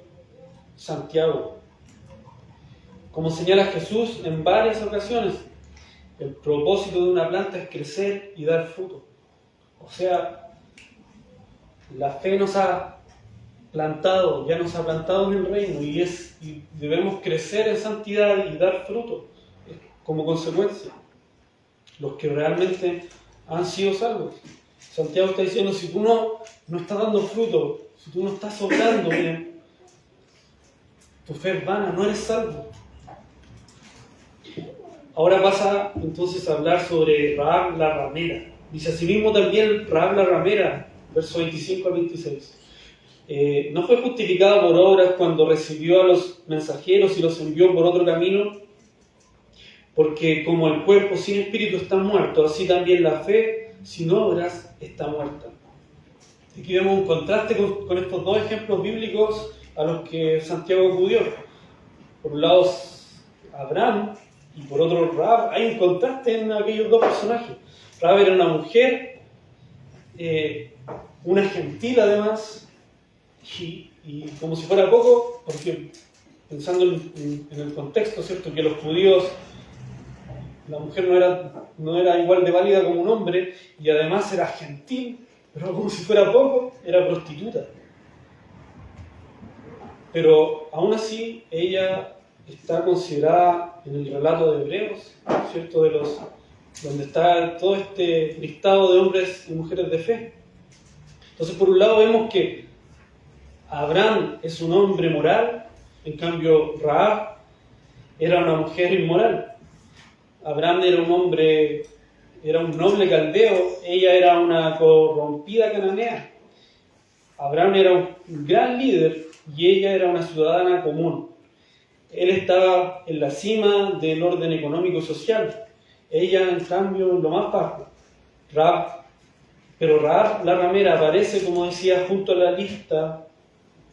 Santiago. Como señala Jesús en varias ocasiones, el propósito de una planta es crecer y dar fruto. O sea, la fe nos ha plantado en el reino y debemos crecer en santidad y dar fruto como consecuencia. Los que realmente han sido salvos. Santiago está diciendo: si tú no estás dando fruto, si tú no estás obrando bien, tu fe es vana, no eres salvo. Ahora pasa entonces a hablar sobre Rahab la ramera. Dice: asimismo también Rahab la ramera, versos 25 al 26. No fue justificada por obras cuando recibió a los mensajeros y los envió por otro camino, porque como el cuerpo sin espíritu está muerto, así también la fe sin obras está muerta. Aquí vemos un contraste con estos dos ejemplos bíblicos a los que Santiago acudió. Por un lado Abraham y por otro Rahab. Hay un contraste en aquellos dos personajes. Rahab era una mujer, una gentil además, y como si fuera poco, porque pensando en el contexto, ¿cierto?, que los judíos, la mujer no era igual de válida como un hombre, y además era gentil, pero como si fuera poco, era prostituta. Pero aún así, ella está considerada en el relato de Hebreos, ¿cierto?, donde está todo este listado de hombres y mujeres de fe. Entonces, por un lado vemos que Abraham es un hombre moral, en cambio Rahab era una mujer inmoral. Abraham era un noble caldeo, ella era una corrompida cananea. Abraham era un gran líder y ella era una ciudadana común. Él estaba en la cima del orden económico y social. Ella, en cambio, en lo más bajo. Pero Rahab la ramera aparece, como decía, junto a la lista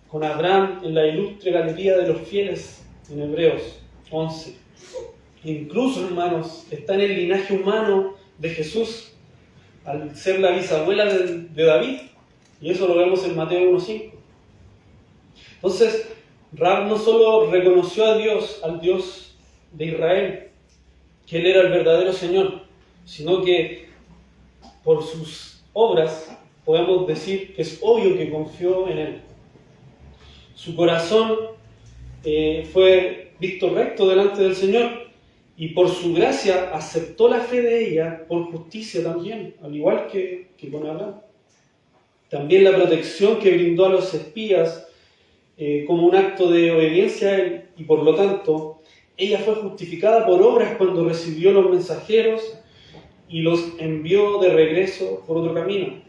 con Abraham en la ilustre galería de los fieles en Hebreos 11. Incluso, hermanos, está en el linaje humano de Jesús, al ser la bisabuela de David, y eso lo vemos en Mateo 1:5. Entonces, Rahab no solo reconoció a Dios, al Dios de Israel, que Él era el verdadero Señor, sino que por sus obras podemos decir que es obvio que confió en Él. Su corazón fue visto recto delante del Señor, y por su gracia aceptó la fe de ella por justicia también, al igual que con Abraham. También la protección que brindó a los espías como un acto de obediencia a Él, y por lo tanto ella fue justificada por obras cuando recibió los mensajeros y los envió de regreso por otro camino.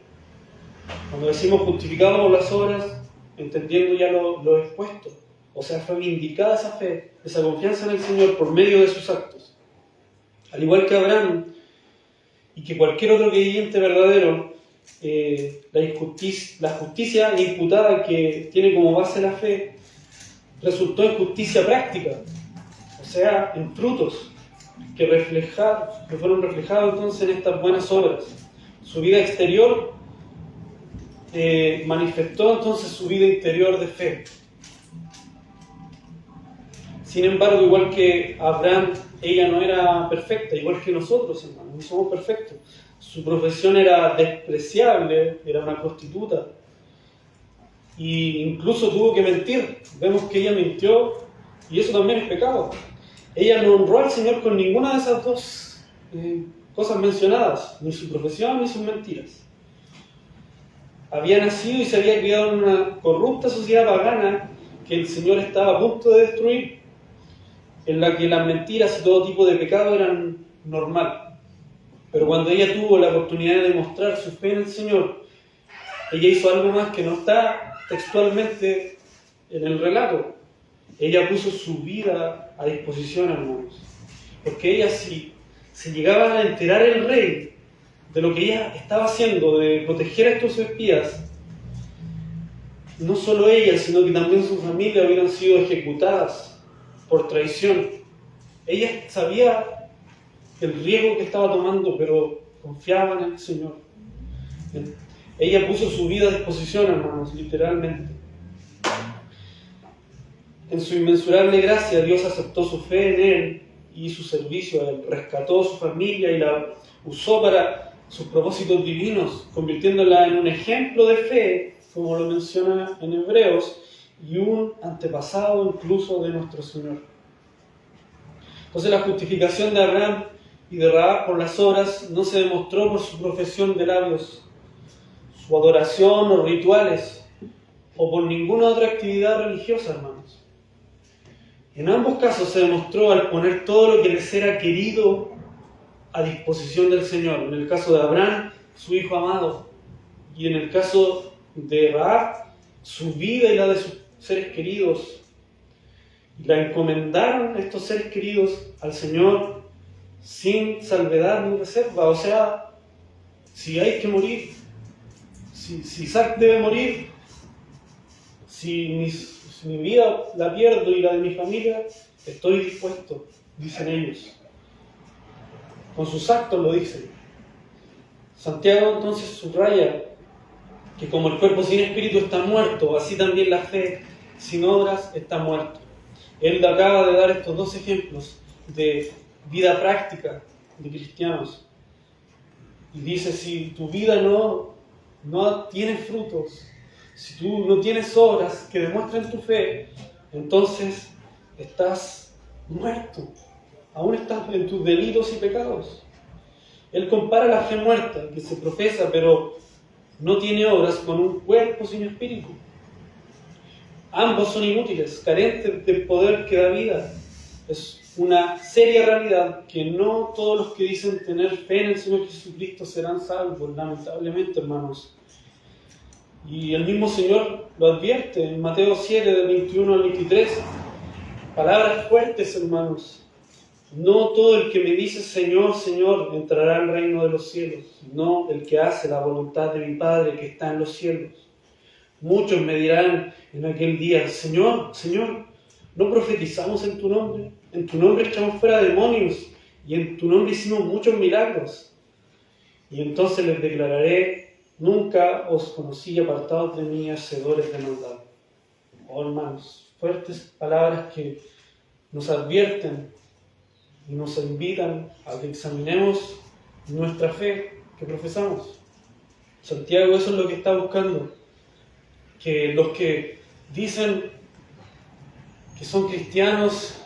Cuando decimos justificado por las obras, entendiendo ya lo expuesto, o sea, fue vindicada esa fe, esa confianza en el Señor por medio de sus actos. Al igual que Abraham y que cualquier otro creyente verdadero, la justicia imputada que tiene como base la fe resultó en justicia práctica, o sea, en frutos que fueron reflejados entonces en estas buenas obras. Su vida exterior manifestó entonces su vida interior de fe. Sin embargo, igual que Abraham, ella no era perfecta, igual que nosotros, hermanos, no somos perfectos. Su profesión era despreciable, era una prostituta, e incluso tuvo que mentir. Vemos que ella mintió, y eso también es pecado. Ella no honró al Señor con ninguna de esas dos cosas mencionadas, ni su profesión ni sus mentiras. Había nacido y se había criado en una corrupta sociedad pagana que el Señor estaba a punto de destruir, en la que las mentiras y todo tipo de pecado eran normal. Pero cuando ella tuvo la oportunidad de demostrar su fe en el Señor, ella hizo algo más que no está textualmente en el relato. Ella puso su vida a disposición, hermanos. Porque ella, si se llegaba a enterar el rey de lo que ella estaba haciendo, de proteger a estos espías, no solo ella, sino que también su familia hubieran sido ejecutadas por traición. Ella sabía el riesgo que estaba tomando, pero confiaba en el Señor. Ella puso su vida a disposición, hermanos, literalmente. En su inmensurable gracia, Dios aceptó su fe en Él y su servicio a Él. Rescató a su familia y la usó para sus propósitos divinos, convirtiéndola en un ejemplo de fe, como lo menciona en Hebreos, y un antepasado incluso de nuestro Señor. Entonces la justificación de Abraham y de Rahab por las obras no se demostró por su profesión de labios, su adoración o rituales, o por ninguna otra actividad religiosa, hermanos. En ambos casos se demostró al poner todo lo que les era querido a disposición del Señor. En el caso de Abraham, su hijo amado, y en el caso de Rahab, su vida y la de sus seres queridos. La encomendaron estos seres queridos al Señor sin salvedad ni reserva. O sea, si hay que morir, si Isaac debe morir, si mi vida la pierdo y la de mi familia, estoy dispuesto, dicen ellos. Con sus actos lo dicen. Santiago entonces subraya que como el cuerpo sin espíritu está muerto, así también la fe sin obras está muerta. Él acaba de dar estos dos ejemplos de vida práctica de cristianos. Y dice, si tu vida no tiene frutos, si tú no tienes obras que demuestren tu fe, entonces estás muerto. Aún estás en tus delitos y pecados. Él compara la fe muerta, que se profesa pero no tiene obras, con un cuerpo sin espíritu. Ambos son inútiles, carentes del poder que da vida. Es una seria realidad que no todos los que dicen tener fe en el Señor Jesucristo serán salvos, lamentablemente, hermanos. Y el mismo Señor lo advierte en Mateo 7, del 21 al 23. Palabras fuertes, hermanos. No todo el que me dice Señor, Señor, entrará al reino de los cielos, sino el que hace la voluntad de mi Padre que está en los cielos. Muchos me dirán en aquel día, Señor, Señor, ¿no profetizamos en tu nombre? En tu nombre echamos fuera demonios y en tu nombre hicimos muchos milagros. Y entonces les declararé, nunca os conocí, apartados de mí, hacedores de maldad. Oh, hermanos, fuertes palabras que nos advierten y nos invitan a que examinemos nuestra fe que profesamos. Santiago eso es lo que está buscando, que los que dicen que son cristianos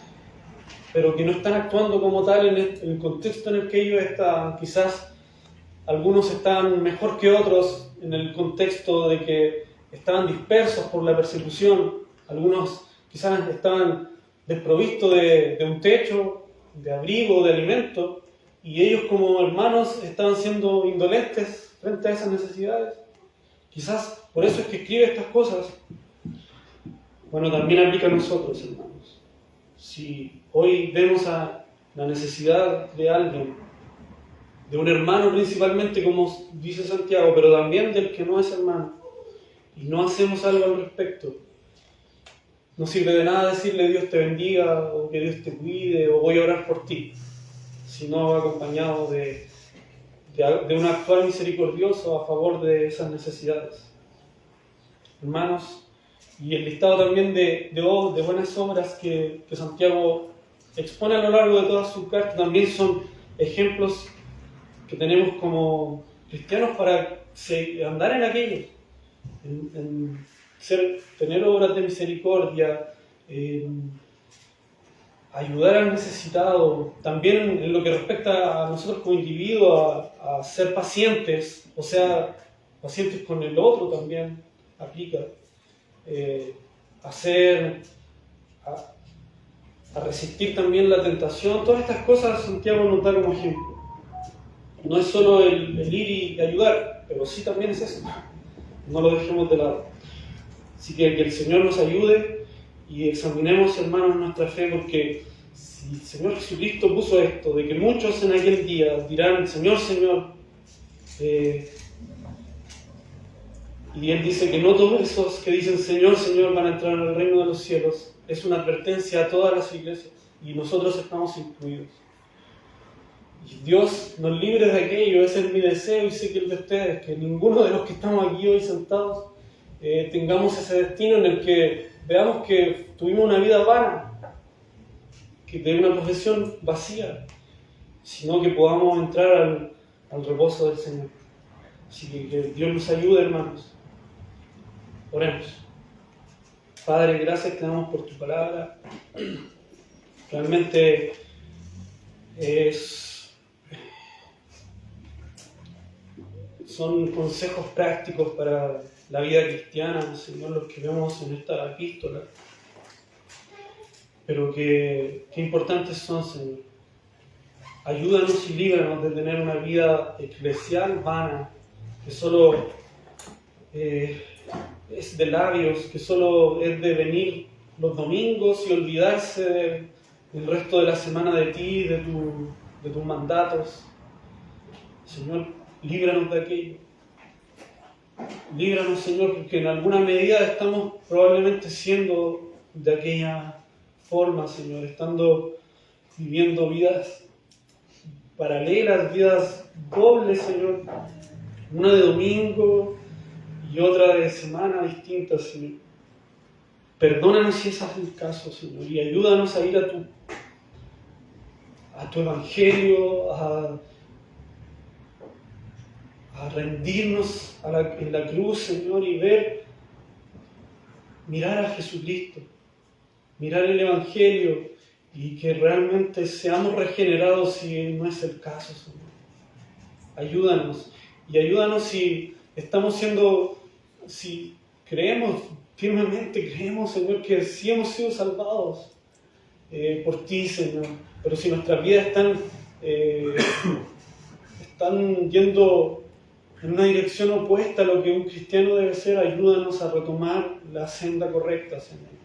pero que no están actuando como tal en el contexto en el que ellos están, quizás algunos están mejor que otros en el contexto de que estaban dispersos por la persecución, Algunos quizás estaban desprovistos de un techo, de abrigo, de alimento, y ellos como hermanos estaban siendo indolentes frente a esas necesidades. Quizás por eso es que escribe estas cosas. Bueno, también aplica a nosotros, hermanos. Si hoy vemos a la necesidad de alguien, de un hermano principalmente, como dice Santiago, pero también del que no es hermano, y no hacemos algo al respecto, no sirve de nada decirle Dios te bendiga, o que Dios te cuide, o voy a orar por ti, si no va acompañado de un actuar misericordioso a favor de esas necesidades. Hermanos, y el listado también de buenas obras que Santiago expone a lo largo de toda su carta también son ejemplos que tenemos como cristianos para andar en aquello, en tener obras de misericordia, ayudar al necesitado, también en lo que respecta a nosotros como individuos, a ser pacientes, o sea, pacientes con el otro también aplica, a resistir también la tentación. Todas estas cosas Santiago nos da como ejemplo. No es solo el ir y ayudar, pero sí también es eso. No lo dejemos de lado. Así que el Señor nos ayude y examinemos, hermanos, nuestra fe, porque si el Señor Jesucristo puso esto, de que muchos en aquel día dirán, Señor, Señor, y Él dice que no todos esos que dicen Señor, Señor van a entrar en el reino de los cielos, es una advertencia a todas las iglesias, y nosotros estamos incluidos. Y Dios nos libre de aquello, ese es mi deseo y sé que el de ustedes, que ninguno de los que estamos aquí hoy sentados tengamos ese destino en el que veamos que tuvimos una vida vana, que de una profesión vacía, sino que podamos entrar al reposo del Señor. Así que Dios nos ayude, hermanos. Oremos. Padre, gracias te damos por tu palabra. Realmente son consejos prácticos para la vida cristiana, Señor, los que vemos en esta epístola. Pero qué importantes son, Señor. Ayúdanos y líbranos de tener una vida eclesial vana, que solo es de labios, que solo es de venir los domingos y olvidarse del resto de la semana de ti, de tus mandatos. Señor, líbranos de aquello. Líbranos, Señor, porque en alguna medida estamos probablemente siendo de aquella forma, Señor, viviendo vidas paralelas, vidas dobles, Señor, una de domingo y otra de semana distinta, Señor. Perdónanos si ese es el caso, Señor, y ayúdanos a ir a tu evangelio, a rendirnos en la cruz, Señor, y mirar a Jesucristo, mirar el evangelio, y que realmente seamos regenerados si no es el caso, Señor. Ayúdanos, y ayúdanos si creemos firmemente, Señor, que sí hemos sido salvados por ti, Señor, pero si nuestras vidas están yendo en una dirección opuesta a lo que un cristiano debe ser, ayúdanos a retomar la senda correcta, Señor.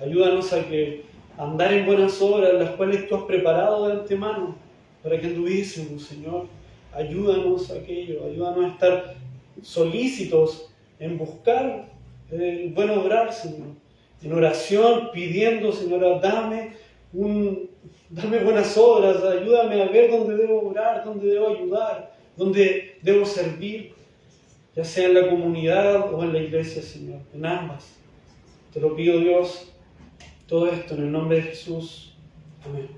Ayúdanos a andar en buenas obras, las cuales tú has preparado de antemano para que anduviésemos, Señor. Ayúdanos a aquello, ayúdanos a estar solícitos en buscar el buen obrar, Señor. En oración, pidiendo, Señor, dame buenas obras, ayúdame a ver dónde debo orar, dónde debo ayudar, dónde debo servir, ya sea en la comunidad o en la iglesia, Señor, en ambas. Te lo pido, Dios, todo esto en el nombre de Jesús. Amén.